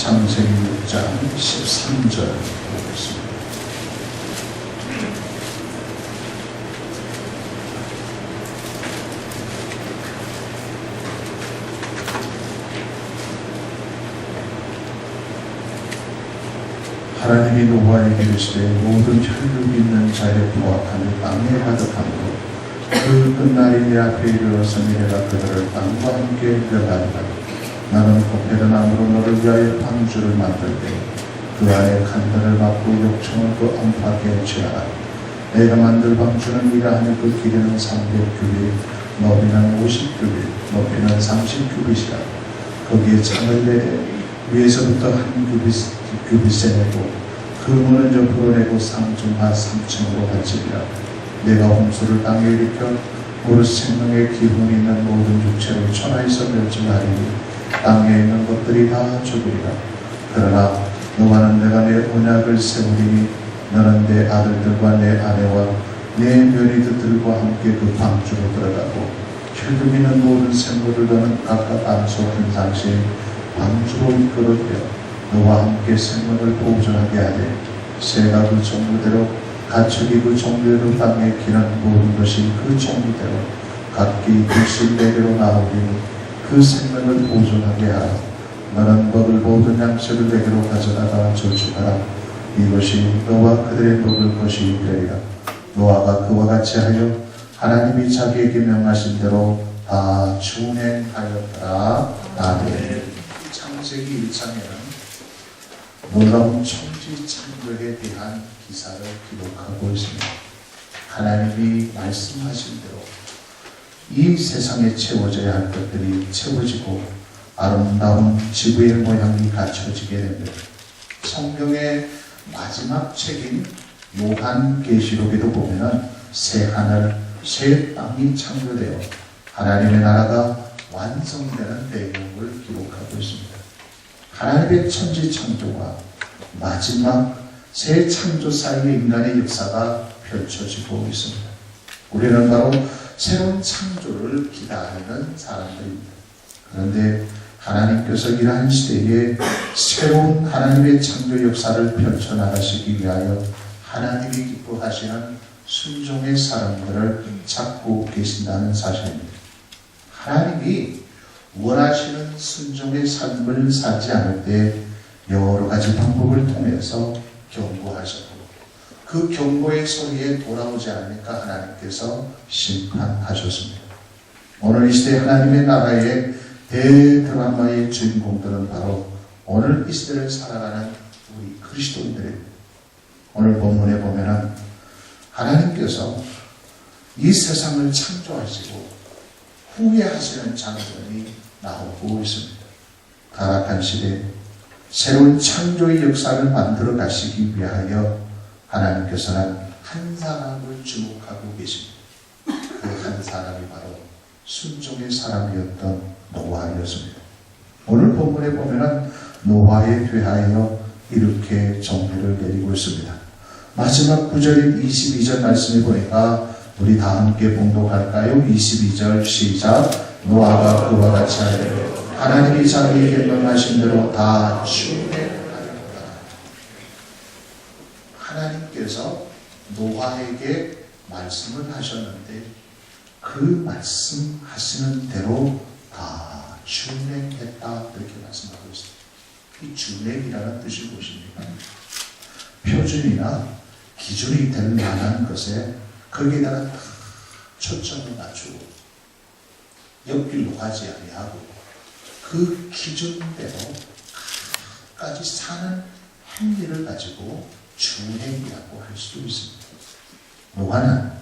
창세기 6장 13절 보겠습니다. 하나님이 노아에게 이르시되 모든 혈육 있는 자의 부악함이 땅에 가득하므로 그 끝날이 앞에 이르러서 미래가 그들을 땅과 함께 멸하리라. 나는 고페르나무로 너를 위하여 방주를 만들되 그 안에 칸들을 막고 욕청을 그 안팎에 취하라. 내가 만들 방주는 이러하니 그 길이는 300규빗, 너비는 50규빗, 높이는 30규빗이라. 거기에 창을 내되 위에서부터 한 규빗에 내고 그 문은 옆으로 내고 상중하 3층으로 받치리라. 내가 홍수를 땅에 일으켜 무릇 생명의 기운이 있는 모든 육체를 천하에서 멸절하리니 땅에 있는 것들이 다 죽으리라. 그러나 노아는 내가 내 언약을 세우리니 너는 내 아들들과 내 아내와 내 며느리들과 함께 그 방주로 들어가고 혈육 있는 모든 생물을 너는 각각 안소 한 상씩 방주로 이끌어들여 너와 함께 생명을 보존하게 하되 새가 그 종류대로 가축이 그 종류대로 땅에 기는 모든 것이 그 종류대로 각기 둘씩 내게로 나오리니 그 생명을 보존하게 하라. 너는 먹을 모든 양식을 내게로 가져다가 저축하라. 이것이 너와 그들의 먹을 것이 되리라. 노아가 그와 같이 하여 하나님이 자기에게 명하신 대로 다 준행하였더라. 아멘. 창세기 1장에는 놀라운 천지창조에 대한 기사를 기록하고 있습니다. 하나님이 말씀하신 대로 이 세상에 채워져야 할 것들이 채워지고 아름다운 지구의 모양이 갖춰지게 됩니다. 성경의 마지막 책인 요한계시록에도 보면은 새 하늘, 새 땅이 창조되어 하나님의 나라가 완성되는 내용을 기록하고 있습니다. 하나님의 천지 창조와 마지막 새 창조 사이의 인간의 역사가 펼쳐지고 있습니다. 우리는 바로 새로운 창조를 기다리는 사람들입니다. 그런데 하나님께서 이러한 시대에 새로운 하나님의 창조 역사를 펼쳐나가시기 위하여 하나님이 기뻐하시는 순종의 사람들을 찾고 계신다는 사실입니다. 하나님이 원하시는 순종의 삶을 살지 않을 때 여러 가지 방법을 통해서 경고하셨고 그 경고의 소리에 돌아오지 않으니까 하나님께서 심판하셨습니다. 오늘 이 시대 하나님의 나라의 대드라마의 주인공들은 바로 오늘 이 시대를 살아가는 우리 그리스도인들입니다. 오늘 본문에 보면은 하나님께서 이 세상을 창조하시고 후회하시는 장면이 나오고 있습니다. 타락한 시대 새로운 창조의 역사를 만들어 가시기 위하여 하나님께서는 한 사람을 주목하고 계십니다. 그 한 사람이 바로 순종의 사람이었던 노아였습니다. 오늘 본문에 보면은 노아에 대하여 이렇게 정리를 내리고 있습니다. 마지막 구절인 22절 말씀에 보니까 우리 다 함께 봉독할까요? 22절 시작. 노아가 그와 같이 하되 하나님이 자기에게 명하신 대로 다 준행하였다. 하나님께서 노아에게 말씀을 하셨는데 그 말씀하시는 대로 다 준행했다 이렇게 말씀하고 있습니다. 이 준행이라는 뜻이 무엇입니까? 표준이나 기준이 될 만한 것에 거기에다가 다 초점을 맞추고 옆길로 가지 아니하고 그 기준대로 까지 사는 행위를 가지고 준행이라고 할 수도 있습니다. 노아는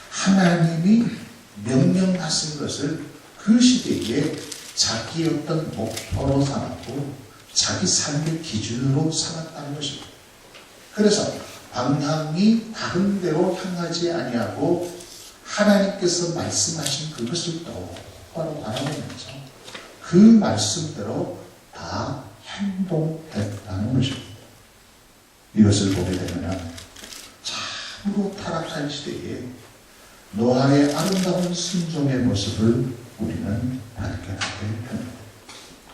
하나님이 명령하신 것을 그 시대에 자기 어떤 목표로 삼았고 자기 삶의 기준으로 삼았다는 것입니다. 그래서 방향이 다른 데로 향하지 아니하고 하나님께서 말씀하신 그것을 똑바로 바라보면서 그 말씀대로 다 행동했다는 것입니다. 이것을 보게 되면 참으로 타락한 시대에 노아의 아름다운 순종의 모습을 우리는 발견하게 됩니다.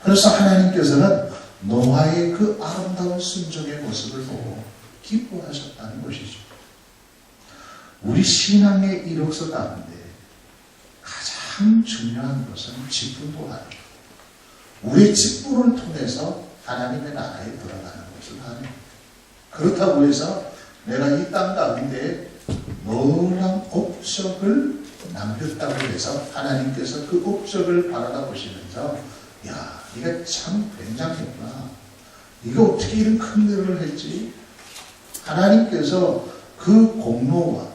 그래서 하나님께서는 노아의 그 아름다운 순종의 모습을 보고 기뻐하셨다는 것이죠. 우리 신앙의 이력서 가운데 가장 중요한 것은 직분도하다. 우리의 직분을 통해서 하나님의 나라에 들어가는 것을 하네. 그렇다고 해서 내가 이 땅 가운데 노란 업적을 남겼다고 해서 하나님께서 그 업적을 바라보시면서 야, 네가 참 굉장했구나. 네가 어떻게 이런 큰 일을 했지? 하나님께서 그 공로와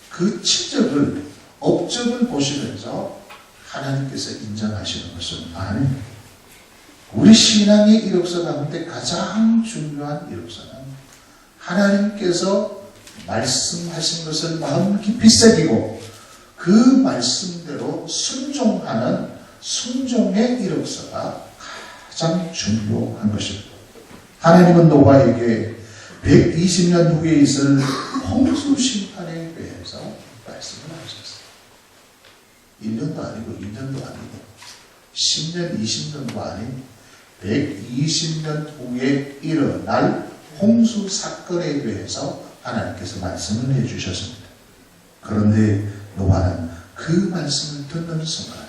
그 치적을, 업적을 보시면서 하나님께서 인정하시는 것은 아닙니다. 우리 신앙의 이력서 가운데 가장 중요한 이력서는 하나님께서 말씀하신 것을 마음 깊이 새기고 그 말씀대로 순종하는 순종의 이력서가 가장 중요한 것입니다. 하나님은 노아에게 120년 후에 있을 홍수 심판에 대해서 말씀을 하셨어요. 1년도 아니고 2년도 아니고 10년, 20년도 아닌 120년 후에 일어날 홍수 사건에 대해서 하나님께서 말씀을 해주셨습니다. 그런데 노아는 그 말씀을 듣는 순간에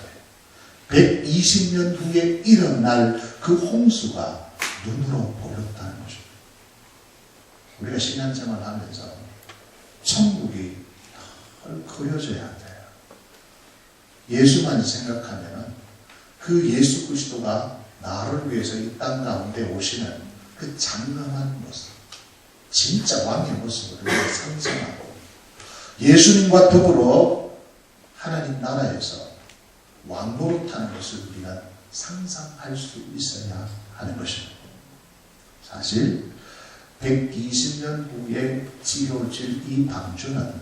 120년 후에 일어날 그 홍수가 눈으로 보였다는 것입니다. 우리가 신앙생활 하면서 천국이 늘 그려져야 돼요. 예수만 생각하면 그 예수 그리스도가 나를 위해서 이 땅 가운데 오시는 그 장엄한 모습, 진짜 왕의 모습을 우리가 상상하고 예수님과 더불어 하나님 나라에서 왕노릇하는 것을 우리가 상상할 수 있어야 하는 것입니다. 사실 120년 후에 지어질 이 방주는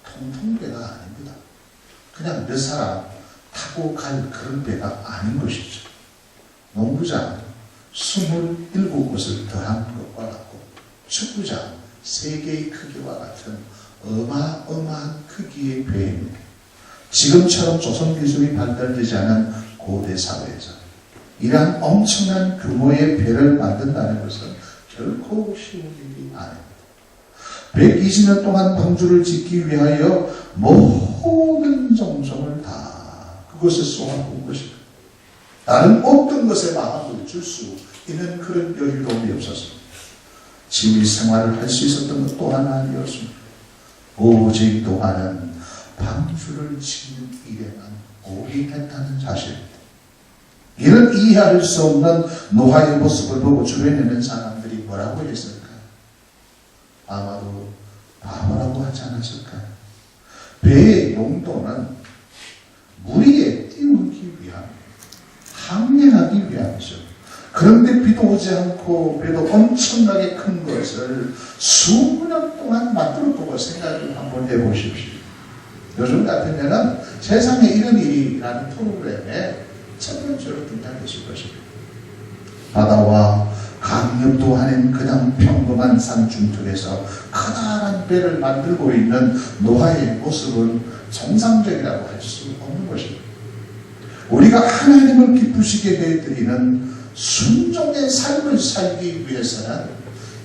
통통배가 아닙니다. 그냥 몇 사람 타고 갈 그런 배가 아닌 것이죠. 농구장 27곳을 더한 것과 같고 축구장 3개의 크기와 같은 어마어마한 크기의 배입니다. 지금처럼 조선기술이 발달되지 않은 고대 사회에서 이러한 엄청난 규모의 배를 만든다는 것은 결코 쉬운 일이 아닙니다. 120년 동안 방주를 짓기 위하여 모든 정성을 다 그것에 쏟아부은 것입니다. 다른 어떤 것에 마음을 줄 수 있는 그런 여유로움이 없었습니다. 지휘 생활을 할 수 있었던 것 또한 아니었습니다. 오직 노아는 방주를 짓는 일에만 올인했다는 사실입니다. 이런 이해할 수 없는 노아의 모습을 보고 주변에 있는 사람들이 뭐라고 했을까요? 아마도 바보라고 하지 않았을까요? 배의 용도는 무리에 띄우기 위함, 항해하기 위함이죠. 그런데 비도 오지 않고 배도 엄청나게 큰 것을 수년 동안 만들어보고 생각을 한번 해보십시오. 요즘 같으면 세상에 이런 일이라는 프로그램에 첫 번째로 등장했을 것입니다. 바다와 강력도 아닌 그냥 평범한 산 중턱에서 커다란 배를 만들고 있는 노아의 모습은 정상적이라고 할 수 없는 것입니다. 우리가 하나님을 기쁘시게 해드리는 순종의 삶을 살기 위해서는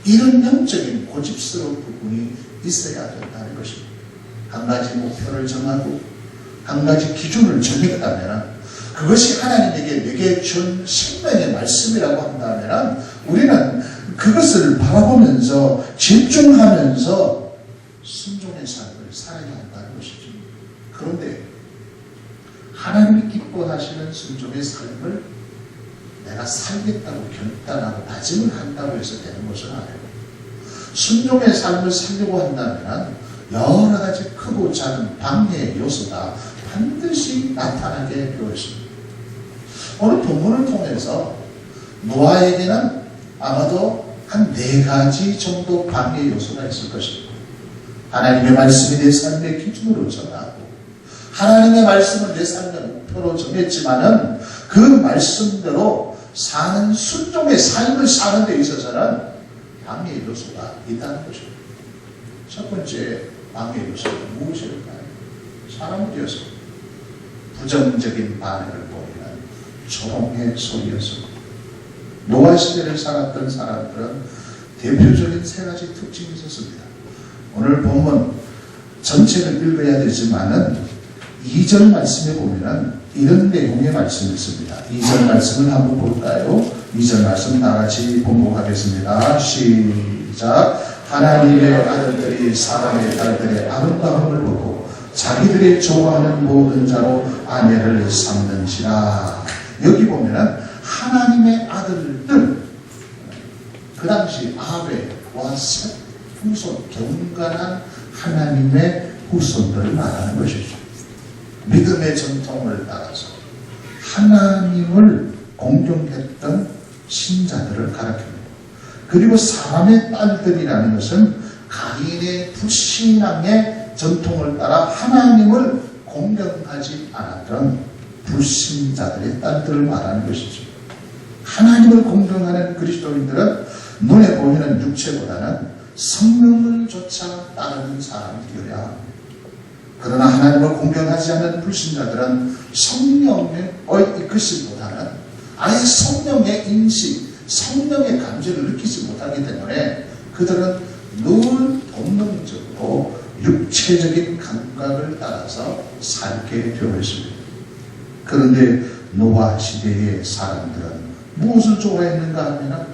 이런 영적인 고집스러운 부분이 있어야 된다는 것입니다. 한 가지 목표를 정하고 한 가지 기준을 정했다면 그것이 하나님에게 내게 준 생명의 말씀이라고 한다면 우리는 그것을 바라보면서 집중하면서 순종의 삶을 살아야 한다는 것이죠. 그런데 하나님이 기뻐하시는 순종의 삶을 내가 살겠다고 결단하고 다짐을 한다고 해서 되는 것은 아니고 순종의 삶을 살려고 한다면 여러 가지 크고 작은 방해의 요소가 반드시 나타나게 되어 있습니다. 오늘 본문을 통해서 노아에게는 아마도 한 4가지 정도 방해 요소가 있을 것입니다. 하나님의 말씀이 내 삶의 기준으로 정하고 하나님의 말씀을 내 삶의 목표로 정했지만은 그 말씀대로 사는 순종의 삶을 사는 데 있어서는 방해 요소가 있다는 것입니다. 첫 번째 방해 요소는 무엇일까요? 사람들이어서 부정적인 반응을 보이는 조롱의 소리였습니다. 노아 시대를 살았던 사람들은 대표적인 세 가지 특징이 있었습니다. 오늘 본문 전체를 읽어야 되지만은 2절 말씀에 보면은 이런 내용의 말씀이 있습니다. 2절 말씀을 한번 볼까요? 2절 말씀 다 같이 봉독하겠습니다. 시작. 하나님의 아들들이 사람의 딸들의 아름다움을 보고 자기들이 좋아하는 모든 자로 아내를 삼는지라. 여기 보면은 하나님의 아들들, 그 당시 아벨과 셋 후손, 경건한 하나님의 후손들을 말하는 것이죠. 믿음의 전통을 따라서 하나님을 공경했던 신자들을 가르칩니다. 그리고 사람의 딸들이라는 것은 가인의 불신앙의 전통을 따라 하나님을 공경하지 않았던 불신자들의 딸들을 말하는 것이죠. 하나님을 공경하는 그리스도인들은 눈에 보이는 육체보다는 성령을 쫓아 따르는 사람이 되어야 합니다. 그러나 하나님을 공경하지 않는 불신자들은 성령의 이끄심보다는 아예 성령의 인식, 성령의 감정을 느끼지 못하기 때문에 그들은 늘 본능적으로 육체적인 감각을 따라서 살게 되어 있습니다. 그런데 노아 시대의 사람들은 무엇을 좋아했는가 하면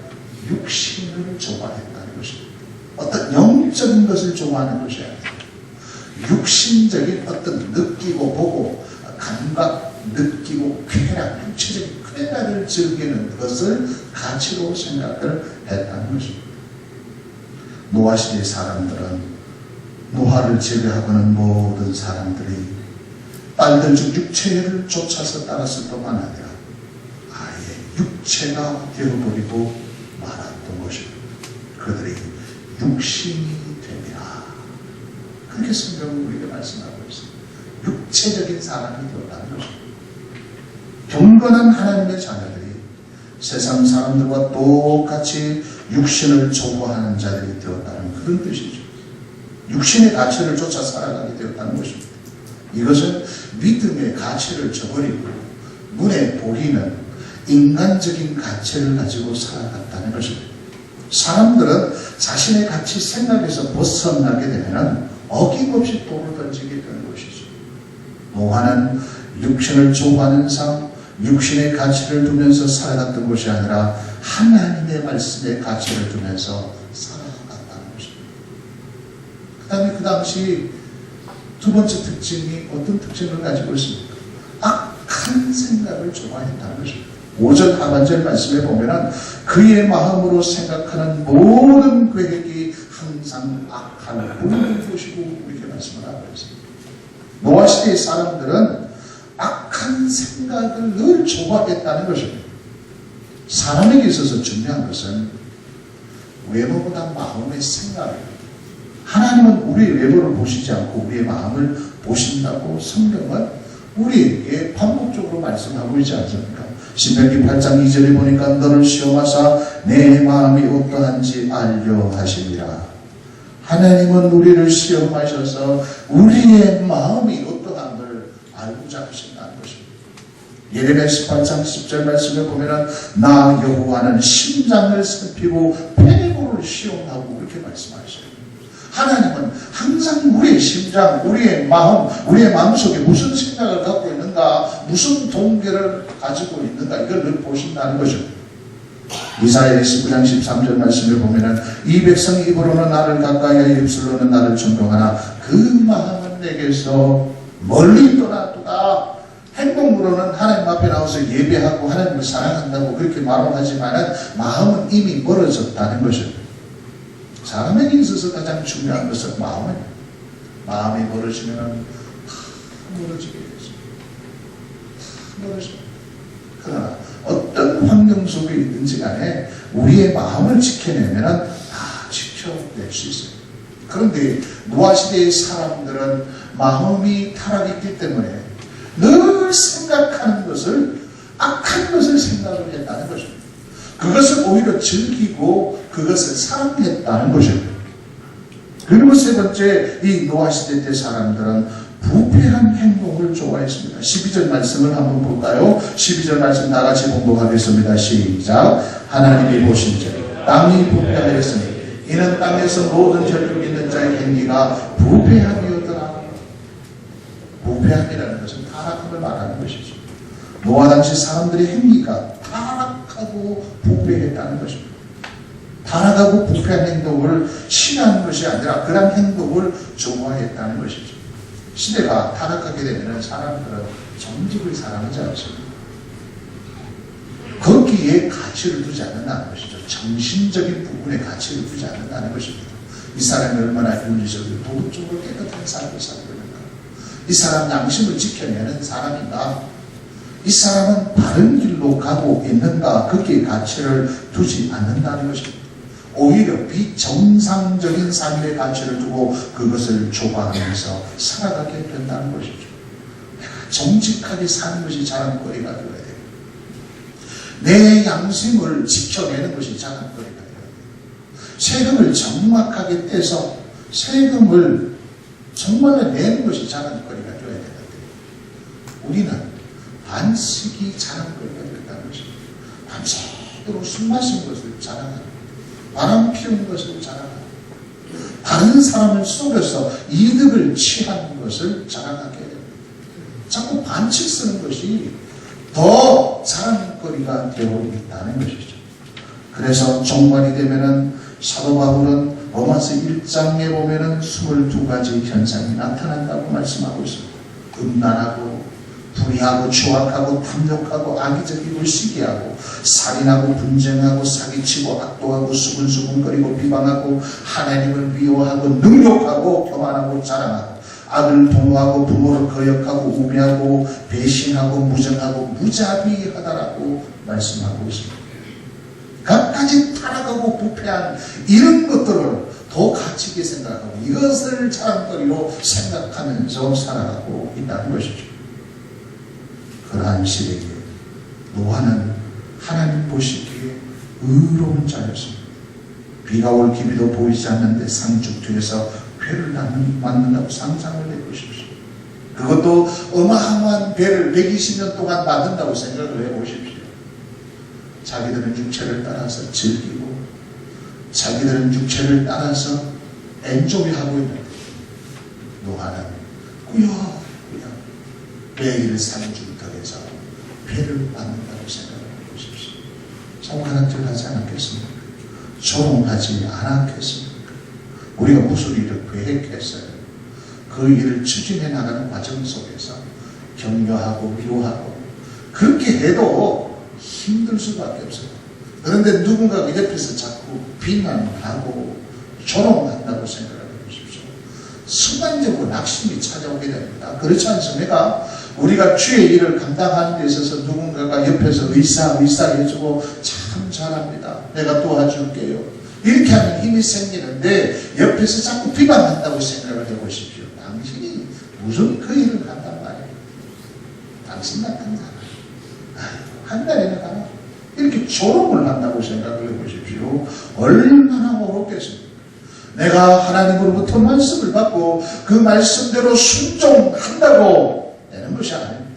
육신을 좋아했다는 것입니다. 어떤 영적인 것을 좋아하는 것이 아니라 육신적인 어떤 느끼고 보고 감각, 느끼고 쾌락, 육체적인 쾌락을 즐기는 것을 가치로 생각을 했다는 것입니다. 노아 시대의 사람들은 노아를 제외하고는 모든 사람들이 딸들 중 육체를 쫓아서 따랐을 뿐만 아니라 아예 육체가 되어버리고 말았던 것입니다. 그들이 육신이 되리라. 그렇게 성경은 우리에게 말씀하고 있습니다. 육체적인 사람이 되었다는 것입니다. 경건한 하나님의 자녀들이 세상 사람들과 똑같이 육신을 좋아하는 자들이 되었다는 그런 뜻이죠. 육신의 가치를 쫓아 살아가게 되었다는 것입니다. 이것은 믿음의 가치를 저버리고 눈에 보이는 인간적인 가치를 가지고 살아갔다는 것입니다. 사람들은 자신의 가치 생각에서 벗어나게 되면 어김없이 돌을 던지게 되는 것이죠. 노아는 육신을 좋아하는 삶, 육신의 가치를 두면서 살아갔던 것이 아니라 하나님의 말씀의 가치를 두면서 살아갔다는 것입니다. 그 다음에 그 당시 두 번째 특징이 어떤 특징을 가지고 있습니까? 악한 생각을 좋아했다는 것입니다. 5절 하반절 말씀에 보면 그의 마음으로 생각하는 모든 계획이 항상 악한 불의인 것이고 이렇게 말씀을 하고 있습니다. 노아 시대의 사람들은 악한 생각을 늘 좋아했다는 것입니다. 사람에게 있어서 중요한 것은 외모보다 마음의 생각입니다. 하나님은 우리의 외모를 보시지 않고 우리의 마음을 보신다고 성경은 우리에게 반복적으로 말씀하고 있지 않습니까? 신명기 8장 2절에 보니까 너를 시험하사 내 마음이 어떠한지 알려 하시니라. 하나님은 우리를 시험하셔서 우리의 마음이 어떠한 걸 알고자 하신다는 것입니다. 예레미야 18장 10절 말씀에 보면 나 여호와는 심장을 살피고 폐골을 시험하고 그렇게 말씀하셔요. 하나님은 항상 우리의 심장, 우리의 마음, 우리의 마음속에 무슨 생각을 갖고 있는가, 무슨 동기를 가지고 있는가 이걸 늘 보신다는 거죠. 이사야 19장 13절 말씀을 보면 이 백성이 입으로는 나를 가까이하여 입술로는 나를 존경하나 그 마음은 내게서 멀리 떠났도다. 행동으로는 하나님 앞에 나와서 예배하고 하나님을 사랑한다고 그렇게 말을 하지만 마음은 이미 멀어졌다는 것입니다. 사람에게 있어서 가장 중요한 것은 마음입니다. 마음이 멀어지면 멀어지게 되죠. 멀어집니다. 그러나 어떤 환경 속에 있든지 간에 우리의 마음을 지켜내면 다 지켜낼 수 있어요. 그런데 노아 시대의 사람들은 마음이 타락했기 때문에 늘 생각하는 것을 악한 것을 생각을 했다는 것입니다. 그것을 오히려 즐기고 그것을 사랑했다는 것입니다. 그리고 세 번째, 이 노아 시대 때 사람들은 부패한 행동을 좋아했습니다. 12절 말씀을 한번 볼까요? 12절 말씀 다 같이 봉독하겠습니다. 시작. 하나님이 보신즉 땅이 부패하였으니 이는 땅에서 모든 혈육 있는 자의 행위가 부패함이었더라. 부패함이라는 것은 타락함을 말하는 것이죠. 노아 당시 사람들의 행위가 타락하고 부패했다는 것입니다. 타락하고 부패한 행동을 싫어하는 것이 아니라 그런 행동을 좋아했다는 것이죠. 시대가 타락하게 되면 사람들은 정직을 사랑하지 않습니다. 거기에 가치를 두지 않는다는 것이죠. 정신적인 부분에 가치를 두지 않는다는 것입니다. 이 사람이 얼마나 윤리적이고 도덕적으로 깨끗한 삶을 살고 있는가, 이 사람 양심을 지켜내는 사람인가, 이 사람은 바른 길로 가고 있는가, 거기에 가치를 두지 않는다는 것입니다. 오히려 비정상적인 삶의 가치를 두고 그것을 조바하면서 살아가게 된다는 것이죠. 내가 정직하게 사는 것이 자랑거리가 되어야 돼요. 내 양심을 지켜내는 것이 자랑거리가 되어야 돼요. 세금을 정확하게 떼서 세금을 정말로 내는 것이 자랑거리가 되어야 되는데, 우리는 반식이 자랑거리가 된다는 것입니다. 밤새도록 술 마신 것을 자랑하는, 바람 피운 것을 자랑하고, 다른 사람을 속여서 이득을 취하는 것을 자랑하게 됩니다. 자꾸 반칙 쓰는 것이 더 자랑거리가 되어 있다는 것이죠. 그래서 종말이 되면은 사도 바울은 로마서 1장에 보면은 22가지 현상이 나타난다고 말씀하고 있습니다. 음란하고, 불의하고, 추악하고, 탐욕하고, 악의적이고, 시기하고, 살인하고, 분쟁하고, 사기치고, 악도하고, 수근수근거리고, 비방하고, 하나님을 미워하고, 능욕하고, 교만하고, 자랑하고, 악을 동호하고, 부모를 거역하고, 우매하고, 배신하고, 무정하고, 무자비하다라고 말씀하고 있습니다. 갖가지 타락하고 부패한 이런 것들을 더 가치 있게 생각하고 이것을 자랑거리로 생각하면서 살아가고 있다는 것이죠. 그러한 시대에 노아는 하나님 보시기에 의로운 자였습니다. 비가 올 기미도 보이지 않는데 상중 뒤에서 배를 만든다고 상상을 해보십시오. 그것도 어마어마한 배를 120년 동안 만든다고 생각을 해보십시오. 자기들은 육체를 따라서 즐기고 자기들은 육체를 따라서 엔조이하고 있는데 노아는 꾸역꾸역 매일 상중턱에서 배를 만든다고 생각해 보십시오. 손가락질하지 않았겠습니까? 조롱하지 않았겠습니까? 우리가 무슨 일을 계획했어요. 그 일을 추진해 나가는 과정 속에서 격려하고 위로하고 그렇게 해도 힘들 수밖에 없어요. 그런데 누군가가 옆에서 자꾸 비난하고 조롱한다고 생각해 보십시오. 순간적으로 낙심이 찾아오게 됩니다. 그렇지 않습니까? 우리가 주의 일을 감당하는 데 있어서 누군가가 옆에서 의사해주고 참 잘합니다. 내가 도와줄게요. 이렇게 하면 힘이 생기는데 옆에서 자꾸 비판한다고 생각을 해보십시오. 당신이 무슨 그 일을 한단 말이에요. 당신 같은 사람 한 달에는 가나 이렇게 조롱을 한다고 생각을 해보십시오. 얼마나 어렵겠습니까? 내가 하나님으로부터 말씀을 받고 그 말씀대로 순종한다고 되는 것이 아닙니다.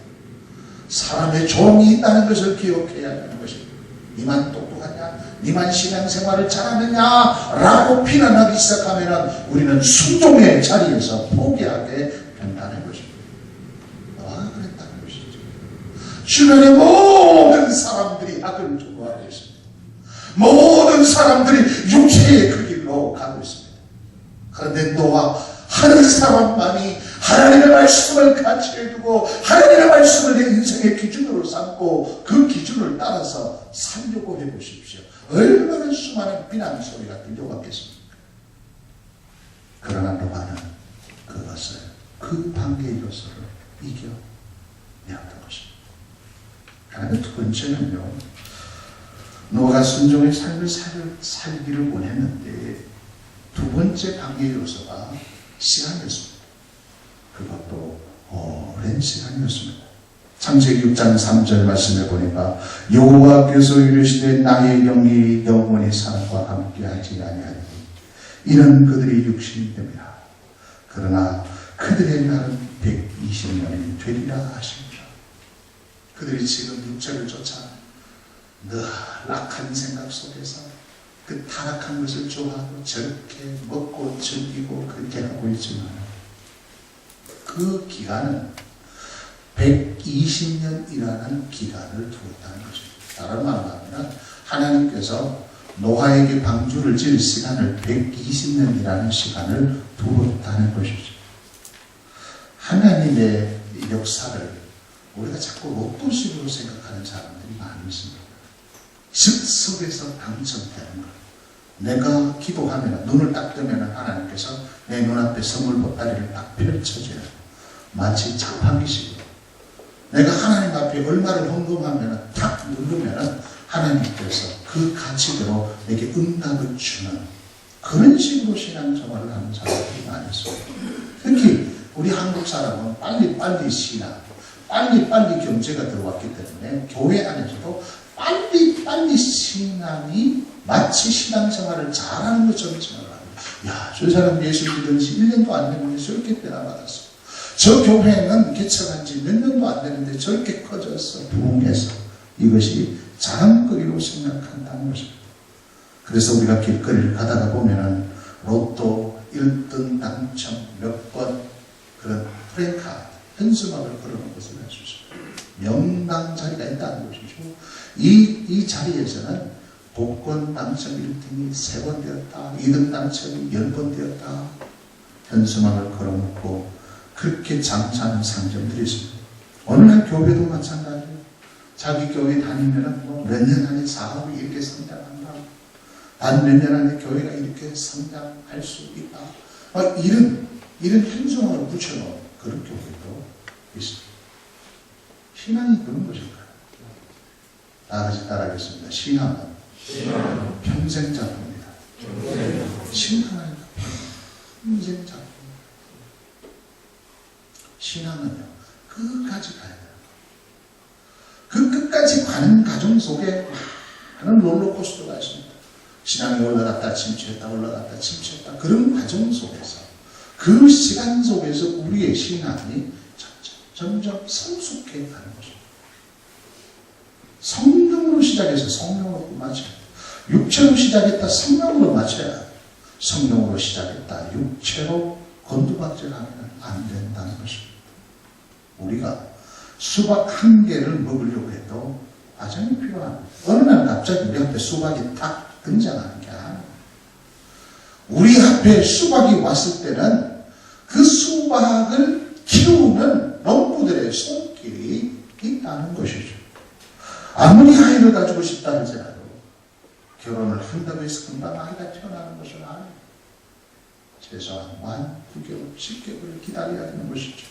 사람의 조롱이 있다는 것을 기억해야 하는 것입니다. 니만 똑똑하냐? 니만 신앙생활을 잘하느냐? 라고 비난하기 시작하면 우리는 순종의 자리에서 포기하게 된다는 것입니다. 너가 그랬다는 것이죠. 주변의 모든 사람들이 악을 좋아하고 있습니다. 모든 사람들이 육체의 그 길로 가고 있습니다. 그런데 노아 한 사람만이 하나님의 말씀을 가치해 두고 하나님의 말씀을 내 인생의 기준으로 삼고 그 기준을 따라서 살려고 해보십시오. 얼마나 수많은 비난 소리가 들려왔겠습니까? 그러나 노아는 그것을 그 반개의 요소를 이겨내었던 것입니다. 그런데 두 번째는요, 노아가 순종의 삶을 살기를 원했는데 두 번째 관계 요소가 시간이었습니다. 그것도 오랜 시간이었습니다. 창세기 6장 3절 말씀에 보니까 여호와께서 이르시되 나의 영이 영원히 사람과 함께하지 아니하니 이는 그들이 육신이 됨이라. 그러나 그들의 날은 100 120년이 되리라 하십니다. 그들이 지금 육체를 쫓아 늘 악한 생각 속에서 그 타락한 것을 좋아하고 저렇게 먹고 즐기고 그렇게 하고 있지만 그 기간은 120년이라는 기간을 두었다는 것입니다. 다른 말로 하면 하나님께서 노아에게 방주를 지을 시간을 120년이라는 시간을 두었다는 것이죠. 하나님의 역사를 우리가 자꾸 로또식으로 생각하는 사람들이 많이 있습니다. 즉석에서 당첨되는 것. 내가 기도하면 눈을 딱 뜨면 하나님께서 내 눈앞에 선물 보따리를 딱 펼쳐줘요. 마치 자판기식으로. 내가 하나님 앞에 얼마를 헌금하면 탁 누르면 하나님께서 그 가치대로 내게 응답을 주는 그런 식으로 신앙생활을 하는 사람들이 많이 있어요. 특히 우리 한국 사람은 빨리 신앙, 빨리 경제가 들어왔기 때문에 교회 안에서도 빨리 신앙이 마치 신앙생활을 잘하는 것처럼 생각을 합니다. 야, 저 사람 예수 믿은 지 1년도 안 됐는데 저렇게 변화받았어. 저 교회는 개척한 지 몇 년도 안 되는데 저렇게 커졌어. 부흥해서. 이것이 자랑거리로 생각한다는 것입니다. 그래서 우리가 길거리를 가다가 보면은 로또 1등 당첨 몇 번 그런 프랭카드, 현수막을 걸어놓은 것을 알 수 있습니다. 명당 자리가 있다는 것이죠. 이 자리에서는 복권 당첨 1등이 3번 되었다. 2등 당첨이 10번 되었다. 현수막을 걸어놓고 그렇게 장사하는 상점들이 있습니다. 어느 날 교회도 마찬가지예요. 자기 교회 다니면 몇 년 안에 사업이 이렇게 성장한다. 단 몇 년 안에 교회가 이렇게 성장할 수 있다. 이런 현수막을 붙여놓은 그런 교회도 있습니다. 신앙이 그런 것일까요? 다 같이 따라하겠습니다. 신앙은 평생 작품입니다. 신앙은 평생 작품. 신앙은요, 끝까지 가야 돼요. 그 끝까지 가는 과정 속에 많은 롤러코스터가 있습니다. 신앙이 올라갔다 침체했다 올라갔다 침체했다 그런 과정 속에서 그 시간 속에서 우리의 신앙이 점점 성숙해 가는 것입니다. 성령으로 시작해서 성령으로 마쳐야 돼요. 육체로 시작했다 성령으로 마쳐야 돼요. 성령으로 시작했다 육체로 곤두박질하면 안 된다는 것입니다. 우리가 수박 1개를 먹으려고 해도 과정이 필요합니다. 어느 날 갑자기 우리 앞에 수박이 딱 등장하는 게 아니에요. 우리 앞에 수박이 왔을 때는 그 수박을 키우는 농부들의 손길이 있다는 것이죠. 아무리 아이를 가지고 싶다 할지라도 결혼을 한다고 해서 금방 아이가 태어나는 것은 아니에요. 최소한 9개월, 10개월을 기다려야 되는 것이죠.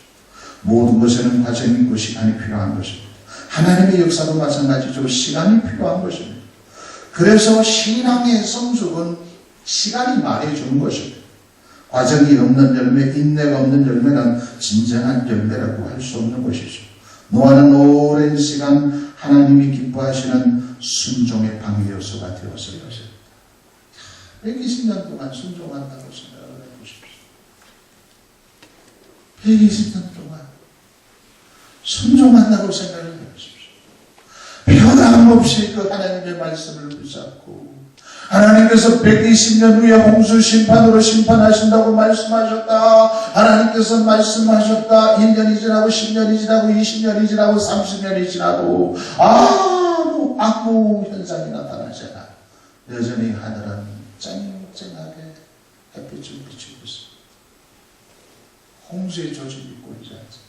모든 것에는 과정이 있고 시간이 필요한 것입니다. 하나님의 역사도 마찬가지죠. 시간이 필요한 것입니다. 그래서 신앙의 성숙은 시간이 말해주는 것입니다. 과정이 없는 열매, 인내가 없는 열매는 진정한 열매라고 할 수 없는 것이죠. 노아는 오랜 시간 하나님이 기뻐하시는 순종의 방해 요소가 되었을 것입니다. 120년 동안 순종한다고 생각을 해보십시오. 120년 동안 순종한다고 생각을 해보십시오. 변함없이 그 하나님의 말씀을 붙잡고 하나님께서 120년 후에 홍수 심판으로 심판하신다고 말씀하셨다. 하나님께서 말씀하셨다. 1년이 지나고 10년이 지나고 20년이 지나고 30년이 지나고 아무 현상이 나타나잖아. 여전히 하늘은 쨍쨍하게 햇빛을 비추고 있습니다. 홍수의 조짐이 보이지 않습니다.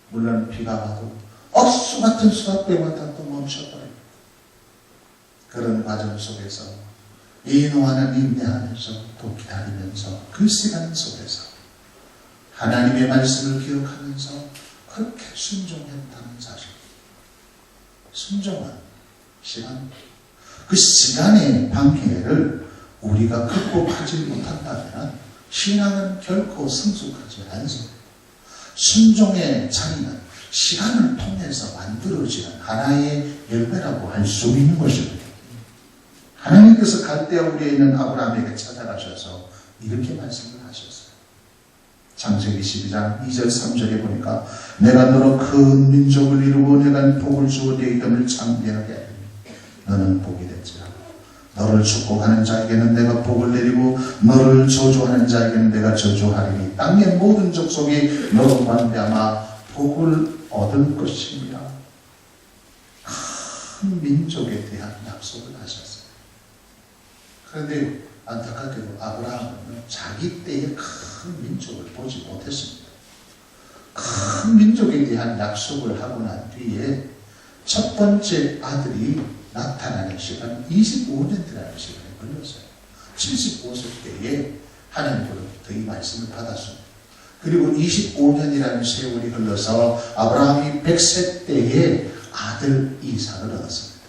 물론 비가 와도 억수 같은 수확되마다 또 멈춰버립니다. 그런 과정 속에서 이 노아는 인내하면서 또 기다리면서 그 시간 속에서 하나님의 말씀을 기억하면서 그렇게 순종했다는 사실. 순종은 시간, 그 시간의 방해를 우리가 극복하지 못한다면 신앙은 결코 성숙하지 않습니다. 순종의 자리는 시간을 통해서 만들어지는 하나의 열매라고 할 수 있는 것입니다. 하나님께서 갈대아 우리에 있는 아브라함에게 찾아가셔서 이렇게 말씀을 하셨어요. 창세기 12장 2절 3절에 보니까 내가 너로 큰 민족을 이루고 내가 복을 주어 네 이름을 창대하게 하리니 너는 복이 될지라. 너를 축복하는 자에게는 내가 복을 내리고 너를 저주하는 자에게는 내가 저주하리니 땅의 모든 족속이 너로 말미암아 복을 얻을 것입니다. 큰 민족에 대한 약속을 하셨어요. 그런데 안타깝게도 아브라함은 자기 때의 큰 민족을 보지 못했습니다. 큰 민족에 대한 약속을 하고 난 뒤에 첫 번째 아들이 나타나는 시간 25년이라는 시간이 걸렸어요. 75세 때에 하나님으로부터 이 말씀을 받았습니다. 그리고 25년이라는 세월이 흘러서 아브라함이 100세 때에 아들 이삭을 얻었습니다.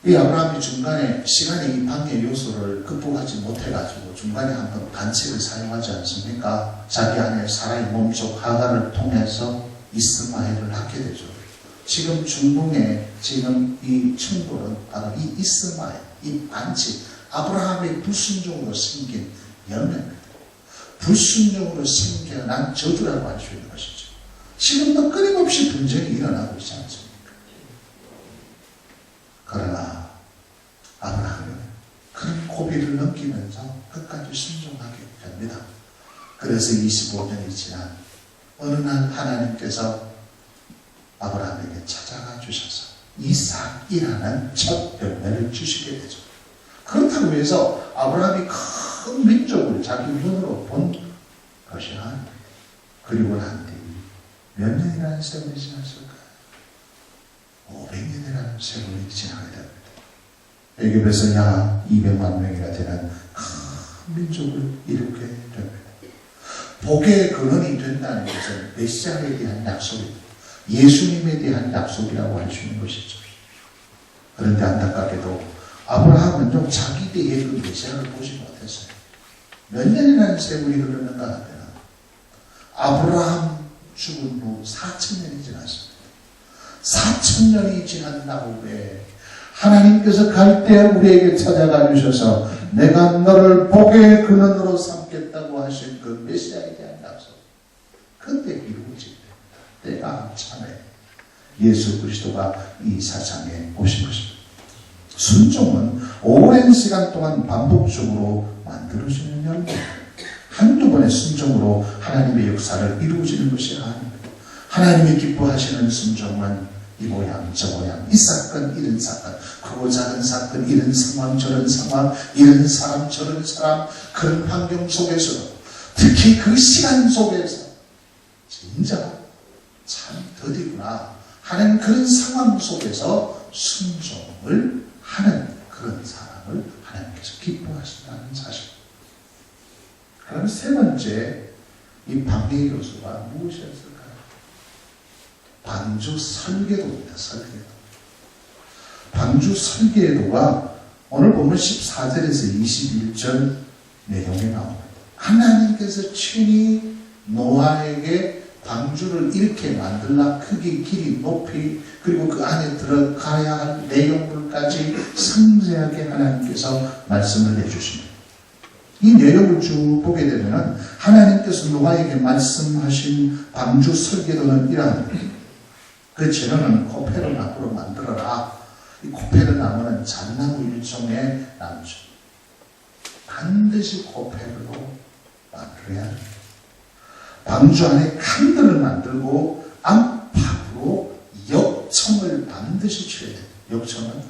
이 아브라함이 중간에 시간의 이 방해 요소를 극복하지 못해가지고 중간에 한번 반칙을 사용하지 않습니까? 자기 아내 사라의 몸속 하가를 통해서 이스마엘을 낳게 되죠. 지금 중동에 지금 이 충돌은 바로 이 이스마엘, 이 반칙, 아브라함의 불순종으로 생긴 열매입니다. 불순종으로 생겨난 저주라고 할 수 있는 것이죠. 지금도 끊임없이 분쟁이 일어나고 있지 않습니까? 그러나 아브라함은 그런 고비를 넘기면서 끝까지 순종하게 됩니다. 그래서 25년이 지난 어느 날 하나님께서 아브라함에게 찾아가 주셔서 이삭이라는 첫 열매를 주시게 되죠. 그렇다고 해서 아브라함이 큰 민족을 자기 눈으로 본 것이 아닙니다. 그리고 난 뒤 몇 년이라는 세월이 지났을까요? 500년이라는 세월이 지나게 됩니다. 애굽에서 약 200만 명이나 되는 큰 민족을 이루게 됩니다. 복의 근원이 된다는 것은 메시아에 대한 약속입니다. 예수님에 대한 약속이라고 할 수 있는 것이죠. 그런데 안타깝게도 아브라함은 자기 때의 그 메시아를 보지 못했어요. 몇 년이라는 세월이 흐르는가 하면 아브라함 죽은 후 4,000년이 지났습니다. 4,000년이 지난 다음에 하나님께서 갈대 우리에게 찾아가 주셔서 내가 너를 복의 근원으로 삼겠다고 하신 그 메시아에 대한 약속, 그때 이루어질 때가 참에 예수 그리스도가 이 세상에 오신 것입니다. 순종은 오랜 시간 동안 반복적으로 만들어지는 열매, 한두 번의 순종으로 하나님의 역사를 이루어지는 것이 아닙니다. 하나님이 기뻐하시는 순종은 이 모양 저 모양, 이 사건 이런 사건, 크고 작은 사건, 이런 상황 저런 상황, 이런 사람 저런 사람, 그런 환경 속에서도 특히 그 시간 속에서 진짜 참 더디구나 하는 그런 상황 속에서 순종을 하는 그런 사람을 하나님께서 기뻐하신다는 사실. 그럼 세 번째 이 방해 요소가 무엇이었을까요? 방주 설계도입니다. 설계도. 방주 설계도가 오늘 보면 14절에서 21절 내용에 나옵니다. 하나님께서 친히 노아에게 방주를 이렇게 만들라 크기, 길이, 높이, 그리고 그 안에 들어가야 할 내용물까지 상세하게 하나님께서 말씀을 해주십니다. 이 내용을 쭉 보게 되면 하나님께서 노아에게 말씀하신 방주 설계도는 이러합니다. 그 재료는 코페르 나무로 만들어라. 이 코페르 나무는 잣나무 일종의 나무죠. 반드시 코페르로 만들어야 합니다. 방주 안에 칸들을 만들고 안팎으로 역청을 반드시 쳐야 돼요. 역청은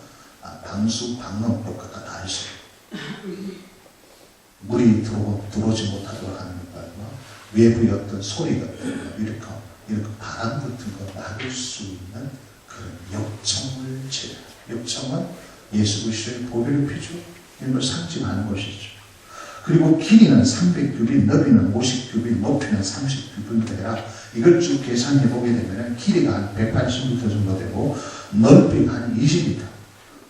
방수, 방음 효과가 다 있어요. 물이 들어오지 못하도록 하는 것과 외부의 어떤 소리 같은 거, 이렇게 바람 같은 거 막을 수 있는 그런 역청을 쳐야 돼요. 역청은 예수 그리스도의 보혈의 피죠. 이런 걸 상징하는 것이죠. 그리고 길이는 300규빗, 너비는 50규빗, 높이는 30규빗 되라. 이걸 쭉 계산해 보게 되면 길이가 한 180m 정도 되고 넓이가 한 20m,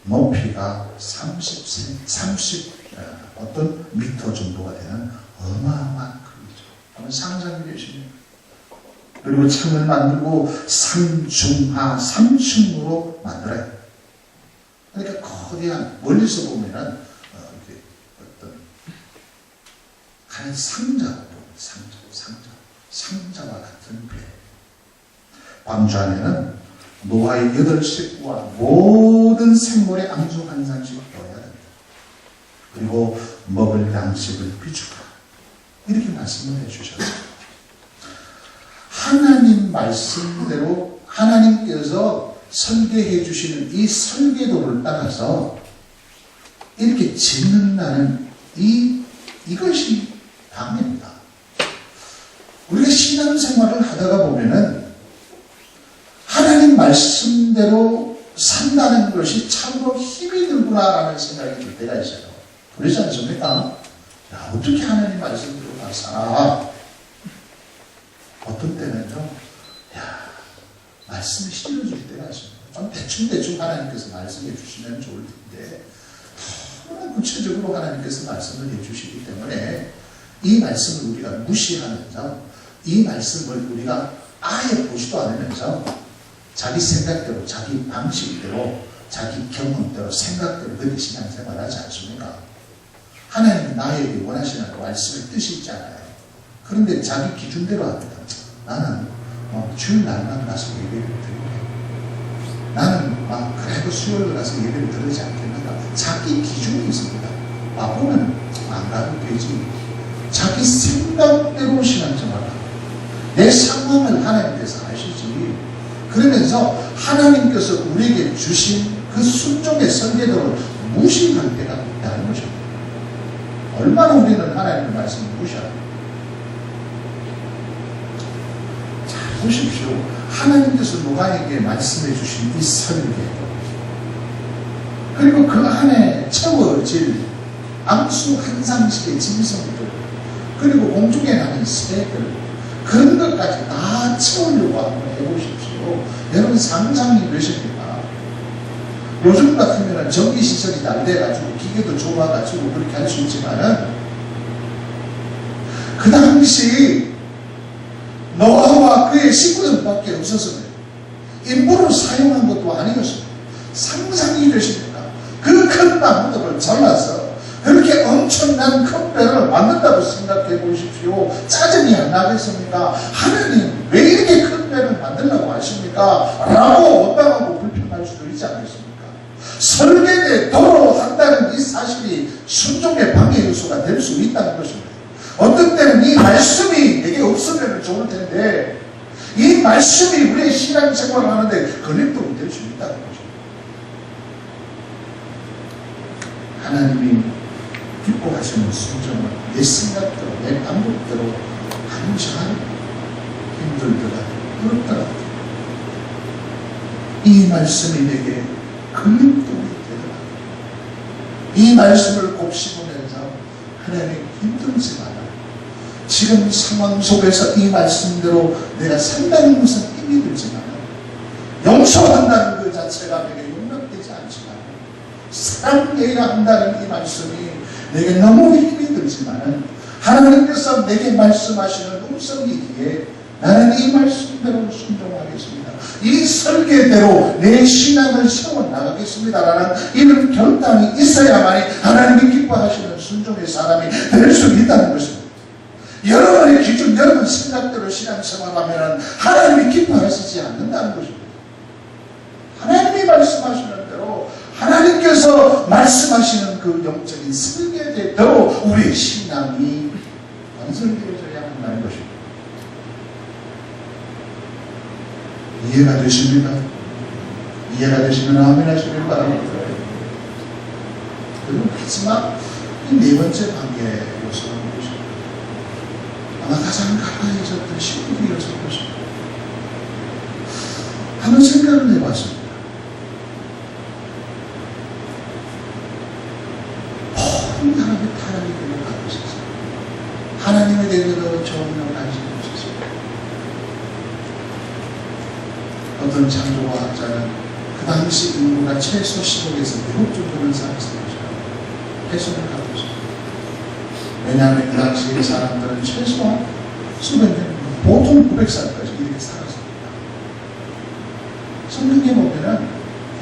높이가 30 어떤 미터 정도가 되는 어마어마한 크기죠. 한번 상상해 주시면. 그리고 창을 만들고 상중하 3층으로 만들어요. 그러니까 거대한 멀리서 보면은 한 상자로 상자와 같은 배. 방주 안에는 노아의 8식구와 모든 생물의 안주 한 상씩 넣어야 된다. 그리고 먹을 양식을 비추라. 이렇게 말씀을 해주셨어요. 하나님 말씀대로 하나님께서 설계해 주시는 이 설계도를 따라서 이렇게 짓는다는 이것이 당입니다. 우리가 신앙생활을 하다가 보면은 하나님 말씀대로 산다는 것이 참으로 힘이 들구나라는 생각이 들 때가 있어요. 그러지 않습니까? 야, 어떻게 하나님 말씀대로 다 살아? 어떤 때는요, 야, 말씀이 싫어질 때가 있습니다. 좀 대충 하나님께서 말씀해 주시면 좋을 텐데, 너무나 구체적으로 하나님께서 말씀을 해 주시기 때문에 이 말씀을 우리가 무시하면서 이 말씀을 우리가 아예 보지도 않으면서 자기 생각대로, 자기 방식대로, 자기 경험대로, 생각대로 그렇게 신앙생활 하지 않습니까? 하나님이 나에게 원하시는 말씀의 뜻이 있잖아요. 그런데 자기 기준대로 합니다. 나는 주일 날만 가서 예배를 드리고, 나는 그래도 수요일 가서 예배를 드리지 않겠는가. 자기 기준이 있습니다. 바쁘면 안 가도 되지. 자기 생각대로 신앙생활을 하고, 내 상황을 하나님께서 아시지. 그러면서 하나님께서 우리에게 주신 그 순종의 설계도를 무시할 때가 있다는 것입니다. 얼마나 우리는 하나님의 말씀을 무시합니까? 자, 보십시오. 하나님께서 노아에게 말씀해 주신 이 설계도, 그리고 그 안에 채워질 암수 한 상씩의 짐승들, 그리고 공중에 나는 새들, 그런 것까지 다 채우려고 한번 해보십시오. 여러분 상상이 되십니까? 요즘 같으면 전기시설이 잘 돼가지고 기계도 좋아가지고 그렇게 할 수 있지만은 그 당시 노아와 그의 식구들밖에 없었습니다. 일부러 사용한 것도 아니었습니다. 상상이 되십니까? 그 큰 나무들을 잘라서 그렇게 엄청난 큰 배를 만든다고 생각해 보십시오. 짜증이 안 나겠습니까? 하나님 왜 이렇게 큰 배를 만들려고 하십니까? 라고 원망하고 불평할 수도 있지 않겠습니까? 설계대로 한다는 이 사실이 순종의 방해 요소가 될 수 있다는 것입니다. 어떤 때는 이 말씀이 내게 없으면 좋을 텐데 이 말씀이 우리의 신앙생활을 하는데 걸림돌이 될 수 있다는 것입니다. 하나님이 기뻐하시는 순종을 내 생각대로, 내 방법대로 항상 힘들더라도, 그렇더라도 이 말씀이 내게 걸림돌이 되더라도 이 말씀을 곱씹으면서 하나님 힘들지 마라. 지금 상황 속에서 이 말씀대로 내가 산다는 것은 힘이 들지만 용서한다는 그 자체가 내게 용납되지 않지만 사랑해야 한다는 이 말씀이 내게 너무 힘이 들지만 하나님께서 내게 말씀하시는 음성이기에 나는 이 말씀대로 순종하겠습니다. 이 설계대로 내 신앙을 세워나가겠습니다라는 이런 결단이 있어야만이 하나님이 기뻐하시는 순종의 사람이 될 수 있다는 것입니다. 여러분의 기준, 여러분 생각대로 신앙생활하면 하나님이 기뻐하시지 않는다는 것입니다. 하나님이 말씀하시는 대로 하나님께서 말씀하시는 그 영적인 설계대로 우리의 신앙이 완성되어져야 한다는 것입니다. 이해가 되십니까? 이해가 되시면 아멘 하시길 바랍니다. 그리고 마지막 네 번째 관계 요소가 무엇입니까? 아마 가장 가까이졌던 신비였을 것입니다. 한번 생각을 해봤습니다. 모든 사람이 타락의 길을 가고 있었어요. 하나님에 대해서 전혀 관심이 없었어요. 어떤 창조과학자는 그 당시 인구가 최소 10억에서 1억 정도는 살았을 것이라고 해석을 하고 있습니다. 왜냐하면 그 당시의 사람들은 최소한 수백 년, 보통 900살까지 이렇게 살았습니다. 성경에 보면은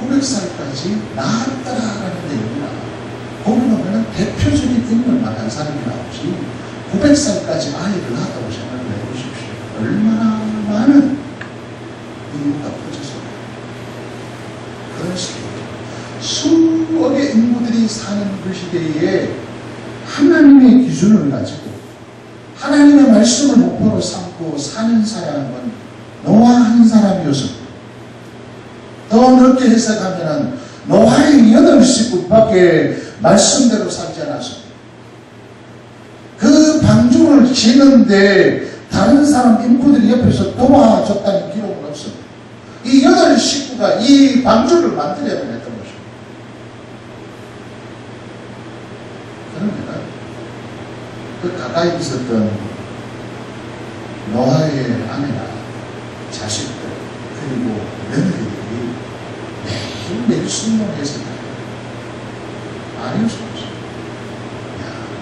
900살까지 나았다라는 내용이 나와요. 거기 보면은 대표적인 인물만 한 사람이 나오지 900살까지 아이를 낳았다고 생각을 해보십시오. 그 시대에 하나님의 기준을 가지고 하나님의 말씀을 목표로 삼고 사는 사람은 노아 한 사람이었습니다. 더 넓게 해석하면 노아의 8식구밖에 말씀대로 살지 않았습니다. 그 방주를 지는데 다른 사람 인부들이 옆에서 도와줬다는 기록은 없습니다. 이 8식구가 이 방주를 만들어야 했던 것입니다. 그러면 그 가까이 있었던 노아의 아내나 자식들 그리고 며느리들이 매일 순종해서 아니었습니다.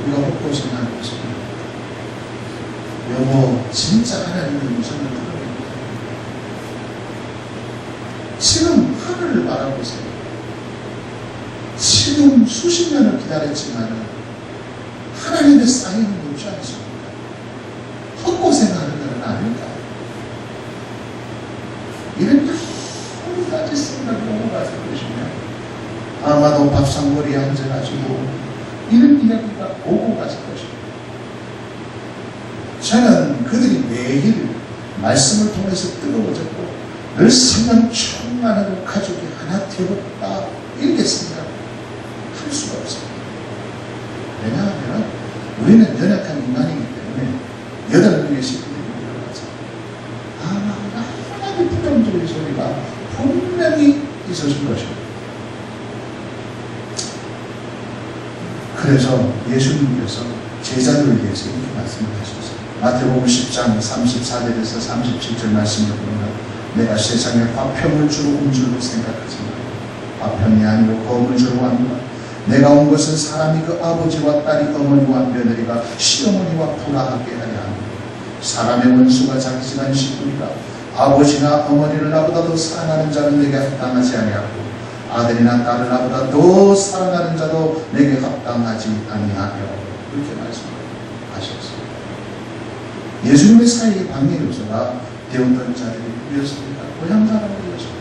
우리가 먹고 생각하고 있습니다. 여보, 진짜 하나님의 음성을 들어봅니다. 지금 하늘을 바라보세요. 지금 수십 년을 기다렸지만 하나님의 사인이 없지 않습니까? 헛고생하는 것은 아닐까? 이런 여러 가지 생각이 오고 갔을 것이며 아마도 밥상머리에 앉아가지고 이런 이야기가 오고 갔을 것입니다. 저는 그들이 매일 말씀을 통해서 뜨거워졌고 늘 성령 충만하고 가족이 하나 되었다 이렇게 생각할 수가 없습니다. 왜냐하면 우리는 연약한 인간이기 때문에 8명의 식구들이 올라가서 아마 하나님의 부정적인 소리가 분명히 있었을 것입니다. 그래서 예수님께서 제자들을 위해서 이렇게 말씀하셨어요. 마태복음 10장 34절에서 37절 말씀을 보면 내가 세상에 화평을 주러 온 줄로 생각하지만 화평이 아니고 검을 주러 왔노라. 내가 온 것은 사람이 그 아버지와 딸이 어머니와 며느리가 시어머니와 불화하게 하려 합니다. 사람의 원수가 자기 집안 식구이라. 아버지나 어머니를 나보다 더 사랑하는 자는 내게 합당하지 아니하고 아들이나 딸을 나보다 더 사랑하는 자도 내게 합당하지 아니하며 그렇게 말씀하셨습니다. 예수님의 사이에 방해 요소가 되었던 자들이 누구였습니까? 고향 사람들이었습니다.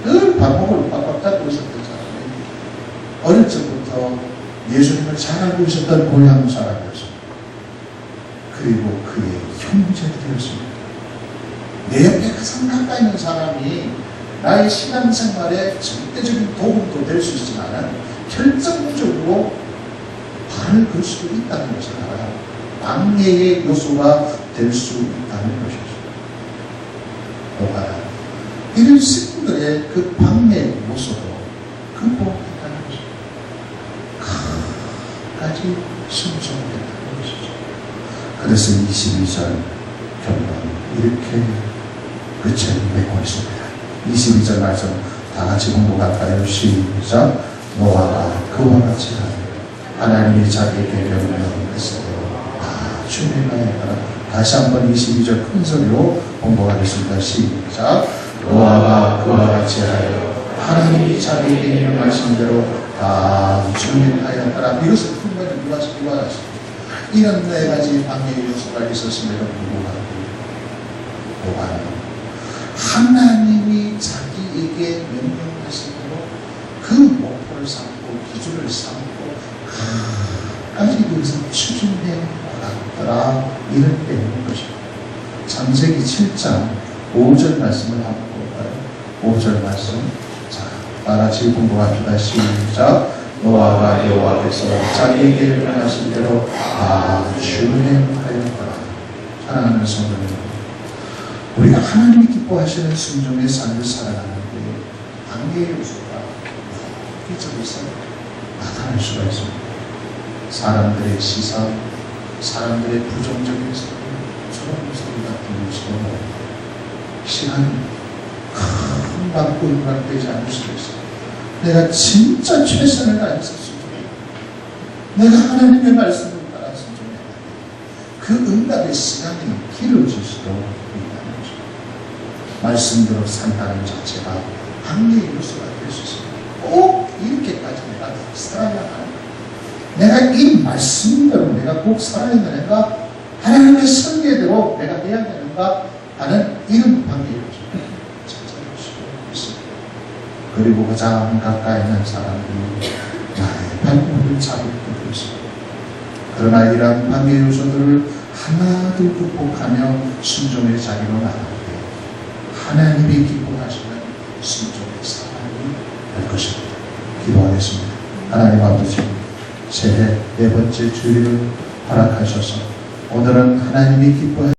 늘 발목을 빡빡 잡고 있었던 사람이 어릴 적부터 예수님을 잘 알고 있었던 고향 사람이었습니다. 그리고 그의 형제가 되었습니다. 내 옆에 가장 가까이 있는 사람이 나의 신앙생활에 절대적인 도움도 될 수 있지만 결정적으로 발을 걸 수도 있다는 것을 알아요. 방해의 요소가 될 수 있다는 것이죠. 또한 이런 식구들의 그 방해 요소도 극복했다는 것이죠. 끝까지 순종했다는 것이죠. 그래서 22절 결론 이렇게 끝을 맺고 있습니다. 22절 말씀 다 같이 공부할까요? 시작. 노아가 그와 같이 하나님이 자기에게 명령했어요. 주님의 다시 한번 22절 큰 소리로 공부하겠습니다. 시작. 노아가 그와 같이 하여 하나님이 자기에게 명령하신 다 준비하였더라. 이것을 분명히 누가 하셨습니다. 이런 4가지 방해 요소가 있었음에도 불구하고 노아는 하나님이 자기에게 명령하신 대로 그 목표를 삼고 기준을 삼고 끝까지 그것을 추진해 나갔더라. 이런 때문인 것입니다. 창세기 7장 5절 말씀을 한번 볼까요? 5절 말씀. 자, 다같이 공부합시다. 시작. 노아가 여호와께서 자기에게 명하신 대로 다 준행하였더라. 사랑하는 성도님, 우리가 하나님이 기뻐하시는 순종의 삶을 살아가는데 방해의 요소가 이쪽에서 나타날 수가 있습니다. 사람들의 시선, 사람들의 부정적인 소리, 저런 소리 같은 요소로 시간이 금방 꿀꿀되지 않을 수도 있어요. 내가 진짜 최선을 다해서 순종해. 내가 하나님의 말씀을 따라 순종해야 그 응답의 시간이 길어질 수도 있다는 거죠. 말씀대로 산다는 자체가 방해의 요소가 될 수 있습니다. 꼭 이렇게까지 내가 살아야 하는 내가 이 말씀대로 내가 꼭 살아야 되는가? 하나님의 설계대로 내가 해야 되는가? 하는 이런 방해의 요소가 찾아볼 수도 있습니다. 그리고 가장 가까이 있는 사람들이 나의 발목을 자극되고 있습니다. 그러나 이러한 방해 요소들을 하나둘 극복하며 순종의 자리로 나갈 때 하나님이 기뻐하시는 순종의 사람이 될 것입니다. 기도하겠습니다. 하나님 아버지, 새해 네 번째 주일을 허락하셔서 오늘은 하나님이 기뻐하시는